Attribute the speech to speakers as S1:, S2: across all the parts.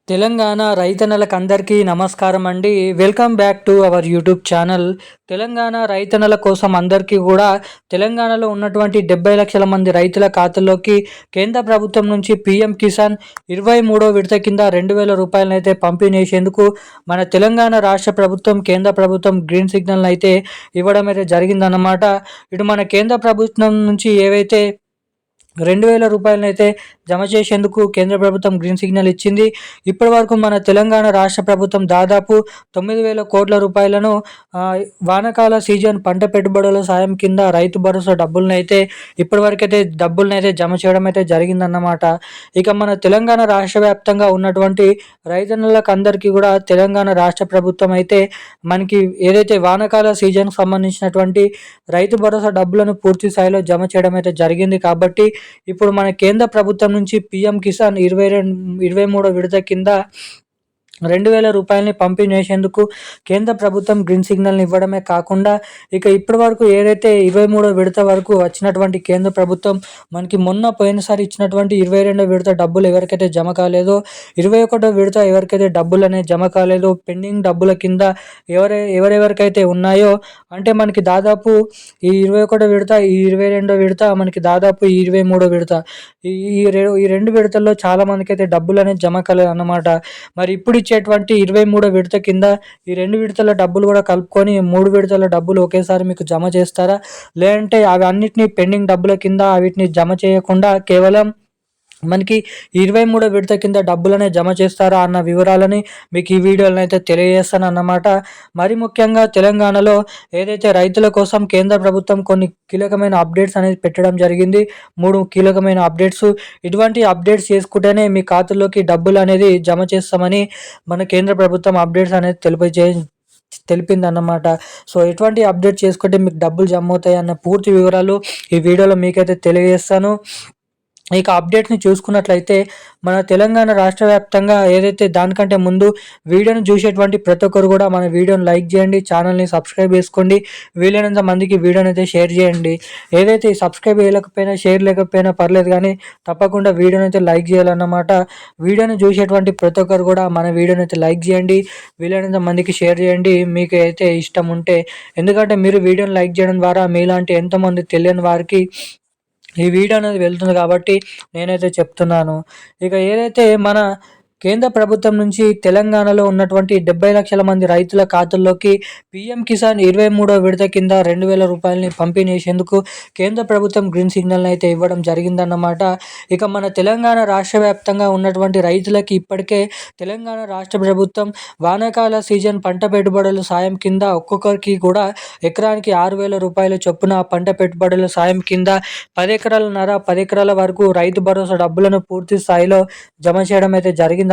S1: తెలంగాణ రైతన్నలకందరికీ నమస్కారం అండి. Welcome back to our YouTube channel. Telangana రైతన్నల కోసం అందరికీ కూడా తెలంగాణలో ఉన్నటువంటి 70 లక్షల మంది రైతుల ఖాతాల్లోకి కేంద్ర ప్రభుత్వం నుంచి పీఎం కిసాన్ 23వ విడత కింద 2,000 రూపాయలనైతే పంపిణీ చేసేందుకు మన తెలంగాణ రాష్ట్ర ప్రభుత్వం, కేంద్ర ప్రభుత్వం గ్రీన్ సిగ్నల్ అయితే ఇవ్వడం అయితే జరిగిందన్నమాట. ఇటు మన కేంద్ర ప్రభుత్వం నుంచి ఏవైతే 2,000 రూపాయలనైతే జమ చేసేందుకు కేంద్ర ప్రభుత్వం గ్రీన్ సిగ్నల్ ఇచ్చింది. ఇప్పటి వరకు మన తెలంగాణ రాష్ట్ర ప్రభుత్వం దాదాపు 9,000 కోట్ల రూపాయలను వానాకాల సీజన్ పంట పెట్టుబడుల సాయం కింద రైతు భరోసా డబ్బులనైతే ఇప్పటివరకైతే డబ్బులనైతే జమ చేయడం అయితే జరిగిందన్నమాట. ఇక మన తెలంగాణ రాష్ట్ర వ్యాప్తంగా ఉన్నటువంటి రైతన్నులకు అందరికీ కూడా తెలంగాణ రాష్ట్ర ప్రభుత్వం అయితే మనకి ఏదైతే వానాకాల సీజన్కి సంబంధించినటువంటి రైతు భరోసా డబ్బులను పూర్తి స్థాయిలో జమ చేయడం అయితే జరిగింది. కాబట్టి ఇప్పుడు మన కేంద్ర ప్రభుత్వం నుంచి పీఎం కిసాన్ 23వ విడత కింద 2,000 రూపాయలని పంపిణీ చేసేందుకు కేంద్ర ప్రభుత్వం గ్రీన్ సిగ్నల్ని ఇవ్వడమే కాకుండా ఇక ఇప్పటి వరకు ఏదైతే 23వ విడత వరకు వచ్చినటువంటి కేంద్ర ప్రభుత్వం మనకి పోయినసారి ఇచ్చినటువంటి 22వ విడత డబ్బులు ఎవరికైతే జమ కాలేదో, 21వ విడత ఎవరికైతే డబ్బులు అనేది జమ కాలేదో, పెండింగ్ డబ్బుల కింద ఎవరెవరికైతే ఉన్నాయో, అంటే మనకి దాదాపు ఈ 21వ విడత, ఈ 22వ విడత, మనకి దాదాపు ఈ 23వ విడత, ఈ రెండు విడతల్లో చాలా మందికి అయితే డబ్బులు అనేది జమ కాలేదు అన్నమాట. మరి ఇప్పుడు ఇచ్చేటువంటి 23వ విడత కింద ఈ 2 విడతల డబ్బులు కూడా కలుపుకొని 3 విడతల డబ్బులు ఒకేసారి మీకు జమ చేస్తారా, లేదంటే అవి అన్నిటినీ పెండింగ్ డబ్బుల కింద వీటిని జమ చేయకుండా కేవలం మనకి 23వ విడత కింద డబ్బులనే జమ చేస్తారా అన్న వివరాలని మీకు ఈ వీడియోలో అయితే తెలియజేస్తాను అన్నమాట. మరి ముఖ్యంగా తెలంగాణలో ఏదైతే రైతుల కోసం కేంద్ర ప్రభుత్వం కొన్ని కీలకమైన అప్డేట్స్ అనేది పెట్టడం జరిగింది. 3 కీలకమైన అప్డేట్స్. ఇటువంటి అప్డేట్స్ చేసుకుంటేనే మీ ఖాతాలోకి డబ్బులు అనేది జమ చేస్తామని మన కేంద్ర ప్రభుత్వం అప్డేట్స్ అనేది తెలిపిందన్నమాట. సో ఎటువంటి అప్డేట్ చేసుకుంటే మీకు డబ్బులు జమ అవుతాయి అన్న పూర్తి వివరాలు ఈ వీడియోలో మీకైతే తెలియజేస్తాను. ఇక అప్డేట్ని చూసుకున్నట్లయితే మన తెలంగాణ రాష్ట్ర వ్యాప్తంగా ఏదైతే దానికంటే ముందు వీడియోని చూసేటువంటి ప్రతి ఒక్కరు కూడా మన వీడియోని లైక్ చేయండి, ఛానల్ని సబ్స్క్రైబ్ చేసుకోండి, వీలైనంత మందికి వీడియోని అయితే షేర్ చేయండి. ఏదైతే సబ్స్క్రైబ్ చేయలేకపోయినా, షేర్ లేకపోయినా పర్లేదు, కానీ తప్పకుండా వీడియోని అయితే లైక్ చేయాలన్నమాట. వీడియోని చూసేటువంటి ప్రతి ఒక్కరు కూడా మన వీడియోని అయితే లైక్ చేయండి, వీలైనంత మందికి షేర్ చేయండి మీకు అయితే ఇష్టం ఉంటే. ఎందుకంటే మీరు వీడియోని లైక్ చేయడం ద్వారా మీలాంటి ఎంతోమంది తెలియని వారికి ఈ వీడియో అనేది వెళ్తుంది కాబట్టి నేనైతే చెప్తున్నాను. ఇక ఏదైతే మన కేంద్ర ప్రభుత్వం నుంచి తెలంగాణలో ఉన్నటువంటి 70 లక్షల మంది రైతుల ఖాతాల్లోకి పీఎం కిసాన్ 23వ విడత కింద 2,000 రూపాయలని పంపిణీ చేసేందుకు కేంద్ర ప్రభుత్వం గ్రీన్ సిగ్నల్ని అయితే ఇవ్వడం జరిగిందన్నమాట. ఇక మన తెలంగాణ రాష్ట్ర వ్యాప్తంగా ఉన్నటువంటి రైతులకి ఇప్పటికే తెలంగాణ రాష్ట్ర ప్రభుత్వం వానాకాల సీజన్ పంట పెట్టుబడుల సాయం కింద ఒక్కొక్కరికి కూడా ఎకరానికి 6,000 రూపాయల చొప్పున పంట పెట్టుబడుల సాయం కింద 10 ఎకరాలన్నర 10 ఎకరాల వరకు రైతు భరోసా డబ్బులను పూర్తి స్థాయిలో జమ చేయడం అయితే జరిగిందన్నమాట.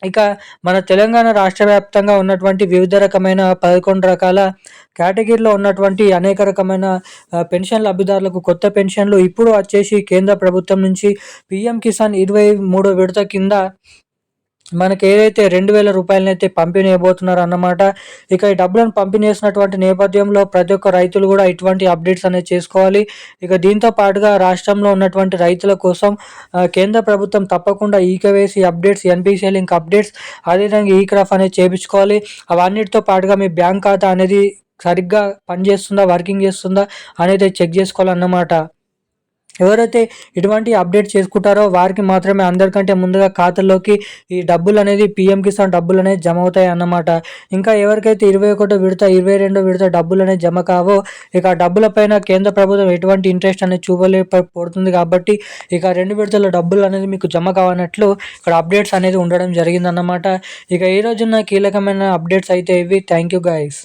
S1: ఇక మన తెలంగాణ రాష్ట్ర వ్యాప్తంగా ఉన్నటువంటి వివిధ రకమైన 11 రకాల కేటగిరీలో ఉన్నటువంటి అనేక రకమైన పెన్షన్ లబ్ధిదారులకు కొత్త పెన్షన్లు ఇప్పుడు వచ్చేసి కేంద్ర ప్రభుత్వం నుంచి పీఎం కిసాన్ 23వ విడత కింద మనకి ఏదైతే 2,000 రూపాయలనైతే పంపిణీ చేయబోతున్నారు అన్నమాట. ఇక ఈ డబ్బులను పంపిణీ చేసినటువంటి నేపథ్యంలో ప్రతి ఒక్క రైతులు కూడా ఇటువంటి అప్డేట్స్ అనేది చేసుకోవాలి. ఇక దీంతో పాటుగా రాష్ట్రంలో ఉన్నటువంటి రైతుల కోసం కేంద్ర ప్రభుత్వం తప్పకుండా eKYC updates, NPCI link updates, అదేవిధంగా ఈ క్రాఫ్ అనేది చేయించుకోవాలి. అవన్నిటితో పాటుగా మీ బ్యాంక్ ఖాతా అనేది సరిగ్గా పనిచేస్తుందా, వర్కింగ్ చేస్తుందా అనేది చెక్ చేసుకోవాలన్నమాట. ఎవరైతే ఇటువంటి అప్డేట్ చేసుకుంటారో వారికి మాత్రమే అందరికంటే ముందుగా ఖాతాల్లోకి ఈ డబ్బులు అనేది పీఎం కిసాన్ డబ్బులు అనేది జమ అవుతాయి అన్నమాట. ఇంకా ఎవరికైతే 21వ విడత, 22వ విడత డబ్బులు అనేది జమ కావో ఇక డబ్బుల పైన కేంద్ర ప్రభుత్వం ఎటువంటి ఇంట్రెస్ట్ అనేది చూపలేకపోతుంది. కాబట్టి ఇక 2 విడతల డబ్బులు అనేది మీకు జమ కావనట్లు ఇక్కడ అప్డేట్స్ అనేది ఉండడం జరిగిందన్నమాట. ఇక ఈ రోజున్న కీలకమైన అప్డేట్స్ అయితే ఇవి. Thank you guys.